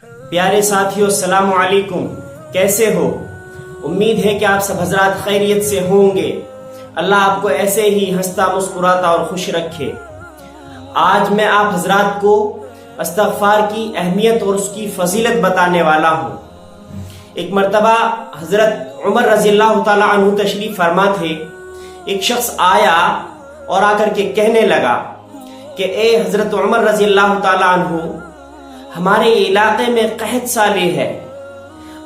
پیارے ساتھیو، السلام علیکم، کیسے ہو؟ امید ہے کہ آپ سب حضرات خیریت سے ہوں گے۔ اللہ آپ کو ایسے ہی ہنستا مسکراتا اور خوش رکھے۔ آج میں آپ حضرات کو استغفار کی اہمیت اور اس کی فضیلت بتانے والا ہوں۔ ایک مرتبہ حضرت عمر رضی اللہ تعالی عنہ تشریف فرما تھے۔ ایک شخص آیا اور آ کر کے کہنے لگا کہ اے حضرت عمر رضی اللہ تعالی عنہ، ہمارے علاقے میں قحط سالی ہے،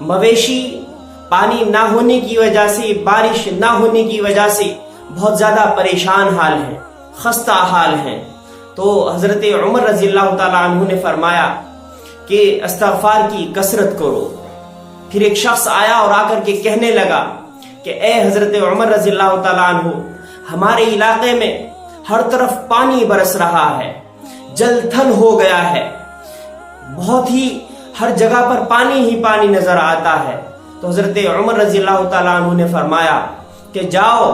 مویشی پانی نہ ہونے کی وجہ سے، بارش نہ ہونے کی وجہ سے بہت زیادہ پریشان حال ہیں، خستہ حال ہیں۔ تو حضرت عمر رضی اللہ تعالی عنہ نے فرمایا کہ استغفار کی کثرت کرو۔ پھر ایک شخص آیا اور آ کر کے کہنے لگا کہ اے حضرت عمر رضی اللہ تعالی عنہ، ہمارے علاقے میں ہر طرف پانی برس رہا ہے، جل تھل ہو گیا ہے، بہت ہی ہر جگہ پر پانی ہی پانی نظر آتا ہے۔ تو حضرت عمر رضی اللہ تعالی عنہ نے فرمایا کہ جاؤ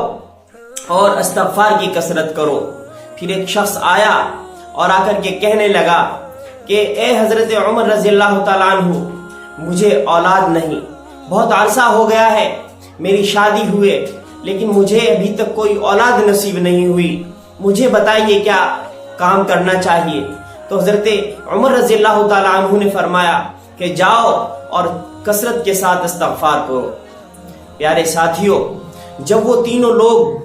اور استغفار کی کثرت کرو۔ پھر ایک شخص آیا اور آ کر کے کہنے لگا کہ اے حضرت عمر رضی اللہ تعالی عنہ، مجھے اولاد نہیں، بہت عرصہ ہو گیا ہے میری شادی ہوئے، لیکن مجھے ابھی تک کوئی اولاد نصیب نہیں ہوئی، مجھے بتائیے کیا کام کرنا چاہیے؟ تو حضرت عمر رضی اللہ تعالی عنہ نے فرمایا کہ جاؤ اور کثرت کے ساتھ استغفار کرو۔ پیارے ساتھیوں، جب وہ تینوں لوگ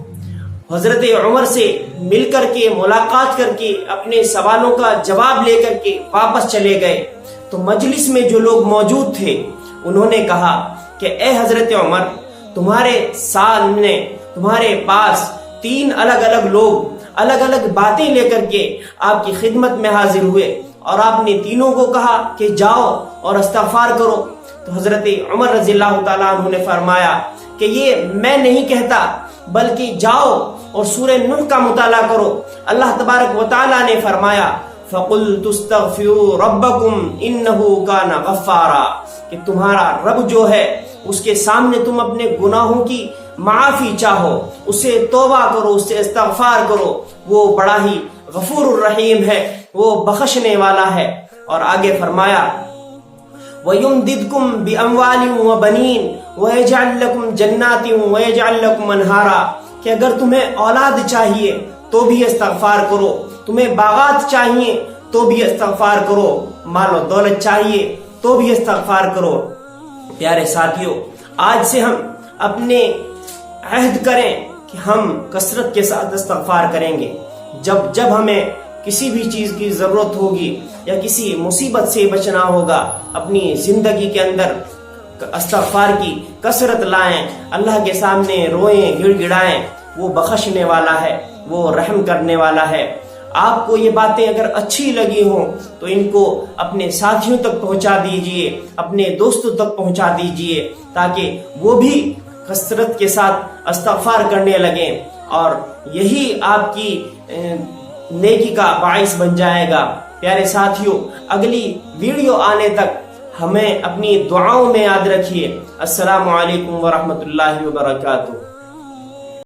حضرت عمر سے مل کر کے، ملاقات کر کے، اپنے سوالوں کا جواب لے کر کے واپس چلے گئے، تو مجلس میں جو لوگ موجود تھے انہوں نے کہا کہ اے حضرت عمر، تمہارے سامنے، تمہارے پاس تین الگ الگ لوگ الگ الگ باتیں لے کر کے آپ کی خدمت میں حاضر ہوئے، اور آپ نے تینوں کو کہا کہ جاؤ اور استغفار کرو۔ تو حضرت عمر رضی اللہ تعالیٰ عنہ نے فرمایا کہ یہ میں نہیں کہتا، بلکہ جاؤ اور سورہ نوح کا مطالعہ کرو۔ اللہ تبارک و تعالیٰ نے فرمایا فَقُلْتُ اسْتَغْفِرُوا رَبَّكُمْ إِنَّهُ كَانَ غَفَّارًا، کہ تمہارا رب جو ہے اس کے سامنے تم اپنے گناہوں کی معافی چاہو، اسے توبہ کرو، اسے استغفار کرو، وہ بڑا ہی غفور الرحیم ہے، وہ بخشنے والا ہے۔ اور آگے فرمایا وَيُمْدِدْكُمْ بِأَمْوَالٍ وَبَنِينَ وَيَجْعَلْ لَكُمْ جَنَّاتٍ وَيَجْعَلْ لَكُمْ أَنْهَارًا، کہ اگر تمہیں اولاد چاہیے تو بھی استغفار کرو، تمہیں باغات چاہیے تو بھی استغفار کرو، مال و دولت چاہیے تو بھی استغفار کرو۔ پیارے ساتھیوں، آج سے ہم اپنے عہد کریں کہ ہم کثرت کے ساتھ استغفار کریں گے۔ جب ہمیں کسی بھی چیز کی ضرورت ہوگی یا کسی مصیبت سے بچنا ہوگا، اپنی زندگی کے اندر استغفار کی کثرت لائیں، اللہ کے سامنے روئیں، گڑ گڑائیں، وہ بخشنے والا ہے، وہ رحم کرنے والا ہے۔ آپ کو یہ باتیں اگر اچھی لگی ہوں تو ان کو اپنے ساتھیوں تک پہنچا دیجئے، اپنے دوستوں تک پہنچا دیجئے، تاکہ وہ بھی کثرت کے ساتھ استغفار کرنے لگیں، اور یہی آپ کی نیکی کا باعث بن جائے گا۔ پیارے ساتھیوں، اگلی ویڈیو آنے تک ہمیں اپنی دعاؤں میں یاد رکھیے۔ السلام علیکم ورحمۃ اللہ وبرکاتہ۔